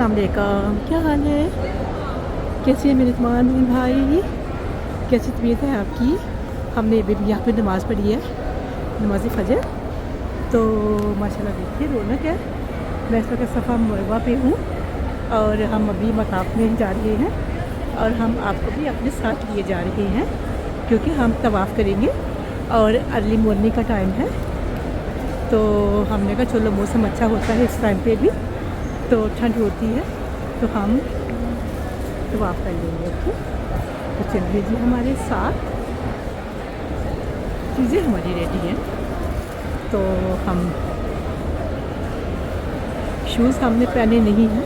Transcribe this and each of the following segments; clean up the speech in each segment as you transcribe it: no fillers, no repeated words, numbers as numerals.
अस्सलाम वालेकुम, क्या हाल है? कैसे हैं मेरे तमाम बहन भाई? कैसी तबीयत है आपकी? हमने अभी भी यहाँ पे नमाज़ पढ़ी है, नमाज़ फ़जर। तो माशाल्लाह देखिए रौनक है। मैं इस वक्त सफ़ा मरवा पे हूँ और हम अभी मताफ़ में जा रहे हैं और हम आपको भी अपने साथ लिए जा रहे हैं क्योंकि हम तवाफ़ करेंगे और अर्ली मॉर्निंग का टाइम है। तो हमने कहा चलो मौसम अच्छा होता है इस टाइम पे भी, तो ठंड होती है तो हम तवाफ़ कर लेंगे। ओके, तो चलिए जी हमारे साथ, चीज़ें हमारी रेडी हैं। तो हम शूज़ हमने पहने नहीं हैं,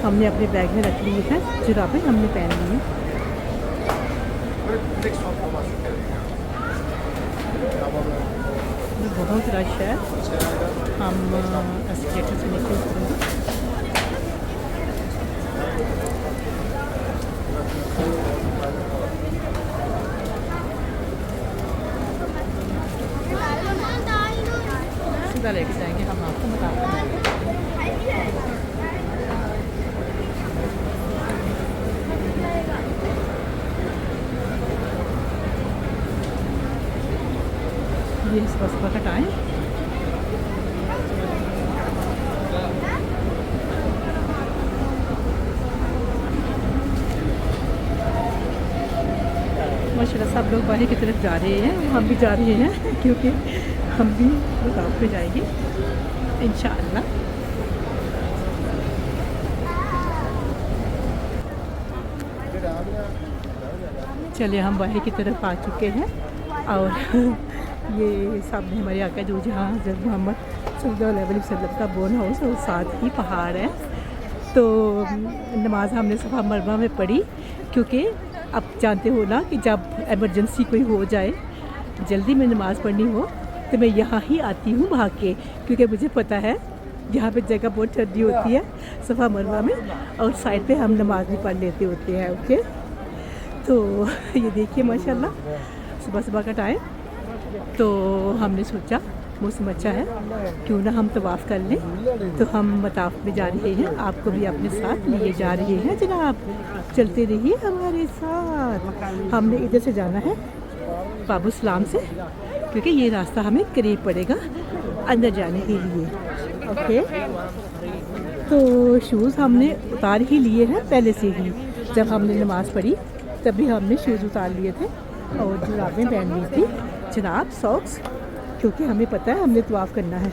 हमने अपने बैग में रख लिए हैं, जुराबें हमने पहन ली हैं। बहुत रश है, हम एस्केलेटर से नीचे उतरेंगे। सीधा लेके जाएंगे, हम आपको बता देंगे। ये सुबह का टाइम, माशाल्लाह सब लोग बाहर की तरफ जा रहे हैं, हम भी जा रहे हैं क्योंकि हम भी मुताफ़ पे जाएंगे इंशाअल्लाह। चलिए हम बाहर की तरफ आ चुके हैं और ये सामने हमारे आका जो जहाँ हज़रत मोहम्मद सल्लल्लाहु अलैहि वसल्लम का बोर्न हाउस और साथ ही पहाड़ है। तो नमाज हमने सफ़ा मरवा में पढ़ी क्योंकि अब जानते हो ना कि जब एमरजेंसी कोई हो जाए, जल्दी में नमाज़ पढ़नी हो तो मैं यहाँ ही आती हूँ भाग के, क्योंकि मुझे पता है यहाँ पे जगह बहुत ठंडी होती है सफ़ा मरवा में और साइड पे हम नमाज भी पढ़ लेते होते हैं। ओके, तो ये देखिए माशाल्लाह सुबह सुबह का टाइम, तो हमने सोचा मौसम अच्छा है क्यों ना हम तवाफ़ कर लें। तो हम मताफ़ में जा रहे हैं, आपको भी अपने साथ लिए जा रहे हैं जनाब, चलते रहिए हमारे साथ। हमने इधर से जाना है बाबू सलाम से क्योंकि ये रास्ता हमें करीब पड़ेगा अंदर जाने के लिए। ओके, तो शूज़ हमने उतार ही लिए हैं पहले से ही, जब हमने नमाज़ पढ़ी तभी हमने शूज़ उतार लिए थे और जुराबें पहन ली थी जनाब, सॉक्स, क्योंकि हमें पता है हमने तवाफ़ करना है।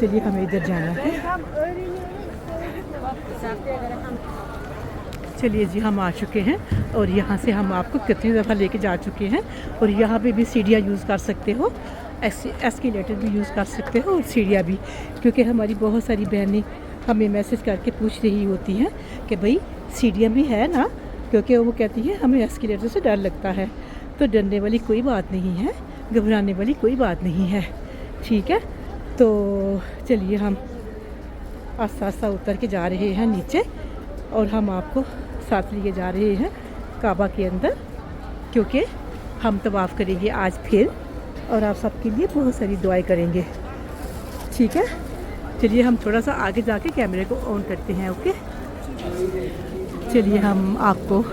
चलिए हमें इधर जाना है। चलिए जी हम आ चुके हैं और यहाँ से हम आपको कितनी दफ़ा लेके जा चुके हैं और यहाँ पे भी सीढ़ियाँ यूज़ कर सकते हो, एस्केलेटर भी यूज़ कर सकते हो और सीढ़ियाँ भी, क्योंकि हमारी बहुत सारी बहनें हमें मैसेज करके पूछ रही होती हैं कि भाई सीढ़ियाँ भी है ना, क्योंकि वो कहती है हमें एस्केलेटर से डर लगता है। तो डरने वाली कोई बात नहीं है, घबराने वाली कोई बात नहीं है, ठीक है। तो चलिए हम आस्ता आस्ता उतर के जा रहे हैं नीचे और हम आपको साथ लिए जा रहे हैं काबा के अंदर, क्योंकि हम तवाफ़ करेंगे आज फिर और आप सबके लिए बहुत सारी दुआएं करेंगे, ठीक है। चलिए हम थोड़ा सा आगे जाके कैमरे को ऑन करते हैं। ओके, चलिए हम आपको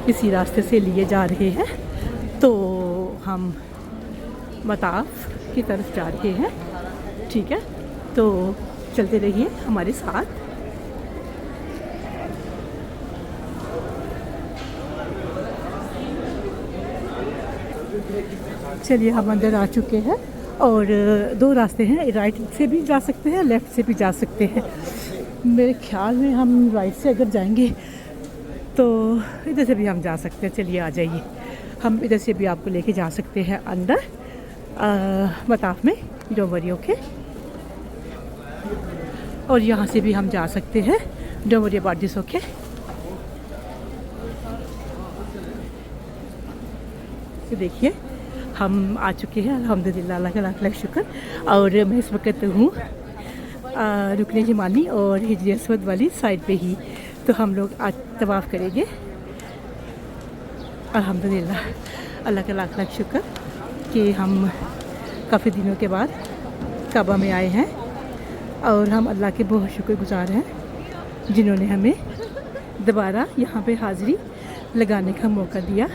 इसी रास्ते से लिए जा रहे हैं, तो हम मताफ़ की तरफ जा रहे हैं, ठीक है। तो चलते रहिए हमारे साथ। चलिए हम अंदर आ चुके हैं और दो रास्ते हैं, राइट से भी जा सकते हैं, लेफ़्ट से भी जा सकते हैं। मेरे ख्याल में हम राइट से अगर जाएंगे तो इधर से भी हम जा सकते हैं। चलिए आ जाइए, हम इधर से भी आपको लेके जा सकते हैं अंदर मताफ़ में, डोंट वरी। ओके, और यहाँ से भी हम जा सकते हैं, don't worry about this. Okay, तो देखिए हम आ चुके हैं अल्हम्दुलिल्लाह, अल्लाह का लाख लाख शुक्र। और मैं इस वक्त हूँ रुकने यमानी और हिजर अस्वद वाली साइड पे ही, तो हम लोग आज तवाफ़ करेंगे अल्हम्दुलिल्लाह, अल्लाह का लाख लाख शुक्र कि हम काफ़ी दिनों के बाद काबा में आए हैं और हम अल्लाह के बहुत शुक्रगुज़ार हैं जिन्होंने हमें दोबारा यहाँ पे हाज़िरी लगाने का मौका दिया।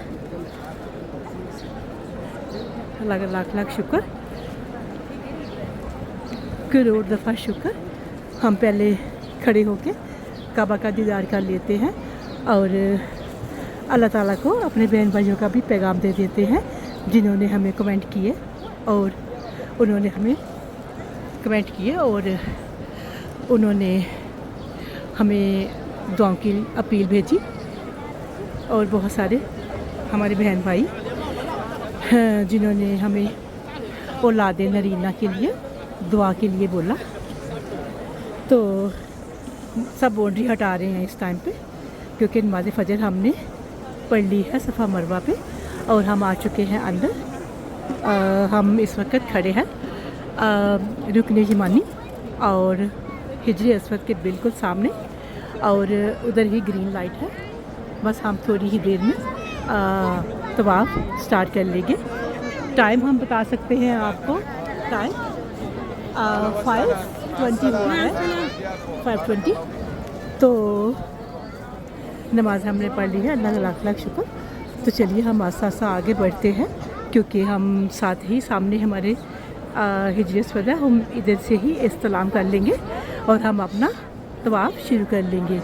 लाख लाख लाख शुक्र, करोड़ दफ़ा शुक्र। हम पहले खड़े होके काबा का दीदार कर लेते हैं और अल्लाह ताला को अपने बहन भाइयों का भी पैगाम दे देते हैं जिन्होंने हमें कमेंट किए और उन्होंने हमें कमेंट किए और उन्होंने हमें दुआओं की अपील भेजी। और बहुत सारे हमारे बहन भाई जिन्होंने हमें औलाद नरीना के लिए दुआ के लिए बोला। तो सब बाउंड्री हटा रहे हैं इस टाइम पे क्योंकि नमाज़ फ़जर हमने पढ़ ली है सफ़ा मरवा पे और हम आ चुके हैं अंदर। हम इस वक्त खड़े हैं रुकने यमानी और हिजरी अस्वद के बिल्कुल सामने और उधर ही ग्रीन लाइट है। बस हम थोड़ी ही देर में तवाफ़ स्टार्ट कर लेंगे। टाइम हम बता सकते हैं आपको, टाइम 5:20 हुआ है, 5:20। तो नमाज हमने पढ़ ली है, अल्लाह का लाख लाख शुक्र। तो चलिए हम आस्ता आस्ता आगे बढ़ते हैं क्योंकि हम साथ ही सामने हमारे हिजरी अस्वद है, हम इधर से ही इस्तेलाम कर लेंगे और हम अपना तवाफ़ शुरू कर लेंगे।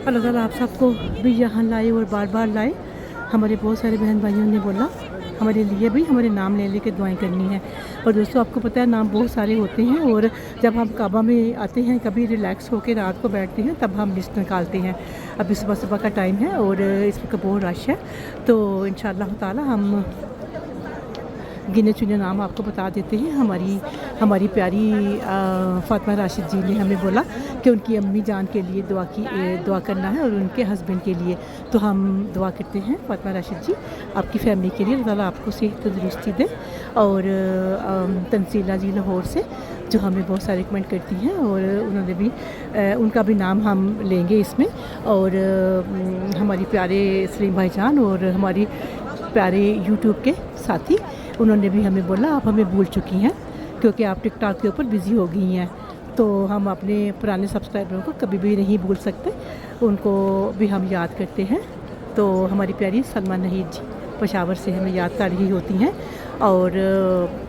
अल्लाह ताला आप सबको भी यहाँ लाए और बार बार लाए। हमारे बहुत सारे बहन भाइयों ने बोला हमारे लिए भी हमारे नाम ले लेके दुआएं करनी है। और दोस्तों आपको पता है नाम बहुत सारे होते हैं और जब हम काबा में आते हैं कभी रिलैक्स होकर रात को बैठते हैं तब हम लिस्ट निकालते हैं। अभी सुबह सुबह का टाइम है और इस वक्त बहुत रश है। तो इंशाअल्लाह ताला हम गिने चुने नाम आपको बता देते हैं। हमारी प्यारी फ़ातिमा राशिद जी ने हमें बोला कि उनकी अम्मी जान के लिए दुआ करना है और उनके हस्बैंड के लिए। तो हम दुआ करते हैं फ़ातिमा राशिद जी आपकी फ़ैमिली के लिए, अल्लाह ताला आपको सेहत तंदुरुस्ती दे। और तंसीला जी लाहौर से जो हमें बहुत सारे कमेंट करती हैं और उन्होंने भी उनका भी नाम हम लेंगे इसमें। और हमारी प्यारे सलीम भाईजान और हमारी प्यारे यूट्यूब के साथी उन्होंने भी हमें बोला आप हमें भूल चुकी हैं क्योंकि आप टिकटॉक के ऊपर बिज़ी हो गई हैं। तो हम अपने पुराने सब्सक्राइबरों को कभी भी नहीं भूल सकते, उनको भी हम याद करते हैं। तो हमारी प्यारी सलमा नहीद जी पेशावर से हमें याद कर रही होती हैं और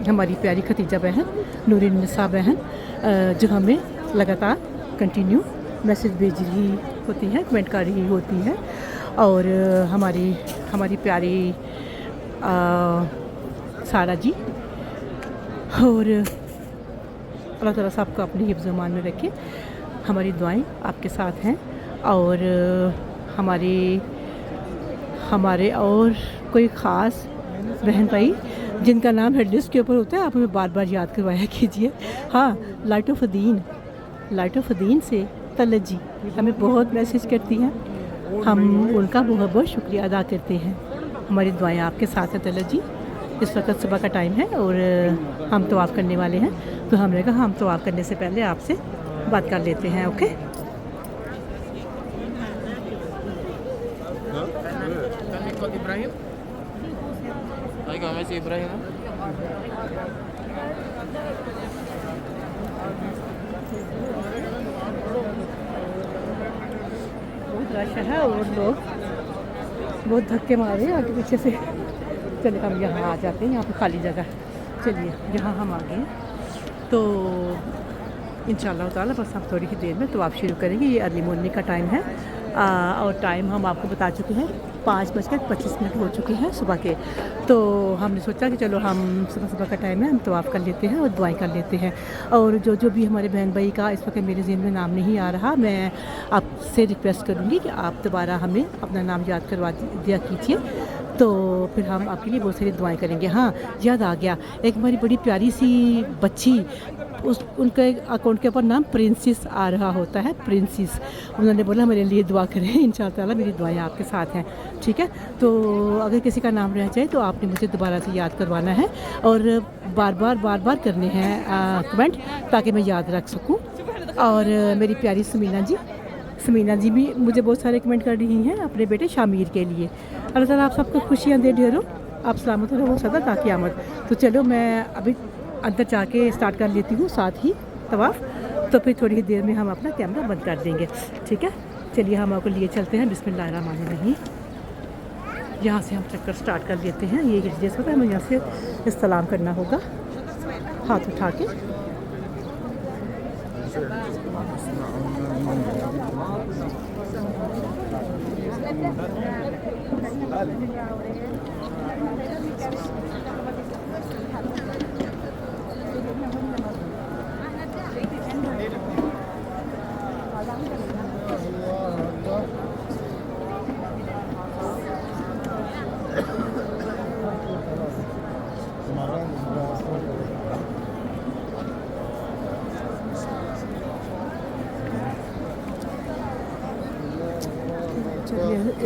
हमारी प्यारी खतीजा बहन, नूरिन निसा बहन जो हमें लगातार कंटिन्यू मैसेज भेज रही होती हैं, कमेंट कर रही होती हैं। और हमारी प्यारी सारा जी और अल्लाह ताला सबको अपनी हिफ्ज़-ओ-मान में रखे। हमारी दुआएं आपके साथ हैं और हमारे और कोई ख़ास बहन भाई जिनका नाम हेड लिस्ट के ऊपर होता है आप हमें बार बार याद करवाया कीजिए। हाँ, लाइट ऑफ दीन से तलत जी हमें बहुत मैसेज करती हैं, हम उनका बहुत बहुत शुक्रिया अदा करते हैं। हमारी दुआएं आपके साथ हैं तलत जी। इस वक्त सुबह का टाइम है और हम तवाफ़ करने वाले हैं। तो हमने कहा हम तवाफ़ करने से पहले आपसे बात कर लेते हैं। ओके, बहुत रश है और लोग बहुत धक्के मारे आगे पीछे से। चलिए हम यहाँ आ जाते हैं, यहाँ पे खाली जगह। चलिए यहाँ हम आ गए हैं तो इंशाअल्लाह ताला बस हम थोड़ी ही देर में तवाफ़ शुरू करेंगे। ये अर्ली मॉर्निंग का टाइम है और टाइम हम आपको बता चुके हैं 5:25 हो चुके हैं सुबह के। तो हमने सोचा कि चलो हम सुबह का टाइम है, हम तवाफ़ कर लेते हैं और दुआएं कर लेते हैं। और जो भी हमारे बहन भाई का इस वक्त मेरे ज़हन में नाम नहीं आ रहा, मैं आपसे रिक्वेस्ट करूँगी कि आप दोबारा हमें अपना नाम याद करवा दिया कीजिए। तो फिर हम आपके लिए बहुत सारी दुआएं करेंगे। हाँ, याद आ गया, एक हमारी बड़ी प्यारी सी बच्ची उनका अकाउंट के ऊपर नाम प्रिंसेस आ रहा होता है, प्रिंसेस। उन्होंने बोला मेरे लिए दुआ करें, इंशाअल्लाह ताला मेरी दुआएं आपके साथ हैं। ठीक है, तो अगर किसी का नाम रह जाए तो आपने मुझे दोबारा से याद करवाना है और बार बार करने हैं कमेंट ताकि मैं याद रख सकूं। और मेरी प्यारी समीना जी भी मुझे बहुत सारे कमेंट कर रही हैं अपने बेटे शामिर के लिए। अल्लाह ताला आप सबको खुशियाँ दे ढेरों, आप सलामत रहो सदा ताक़यामत। तो चलो मैं अभी अंदर जाके स्टार्ट कर लेती हूँ साथ ही तवाफ़। तो फिर थोड़ी ही देर में हम अपना कैमरा बंद कर देंगे, ठीक है। चलिए हम आपको लिए चलते हैं बिस्मिल्लाहिर्रहमानिर्रहीम। यहाँ से हम चक्कर स्टार्ट कर लेते हैं। ये जैसे होता है हमें यहाँ से इस्तेलाम करना होगा हाथ उठा के।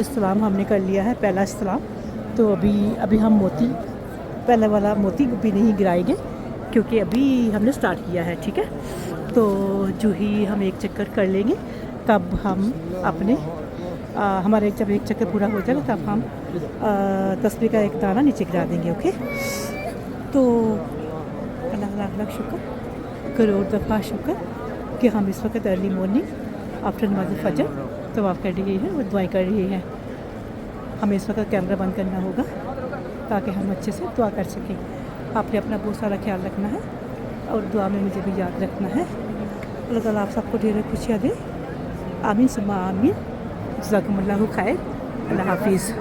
इस्लाम हमने कर लिया है पहला इस्लाम। तो अभी हम मोती पहले वाला मोती भी नहीं गिराएंगे क्योंकि अभी हमने स्टार्ट किया है, ठीक है। तो जो ही हम एक चक्कर कर लेंगे तब हम अपने हमारा जब एक चक्कर पूरा हो जाएगा तब हम तस्बीह का एक दाना नीचे गिरा देंगे, ओके। तो अल्लाह लाख लाख शुक्र, करोड़ दफ़ा शुक्र कि हम इस वक्त अर्ली मॉर्निंग आफ्टर नमाज़ फजर तवाफ़ कर रही है और दुआएं कर रही हैं। हमें इस वक्त कैमरा बंद करना होगा ताकि हम अच्छे से दुआ कर सकें। आपने अपना बहुत सारा ख्याल रखना है और दुआ में मुझे भी याद रखना है। अल्लाह ताला आप सबको ढेर खुशियाँ दे। आमीन सुम्मा आमीन। जज़ाकुमुल्लाहु खैर। अल्लाह हाफिज़।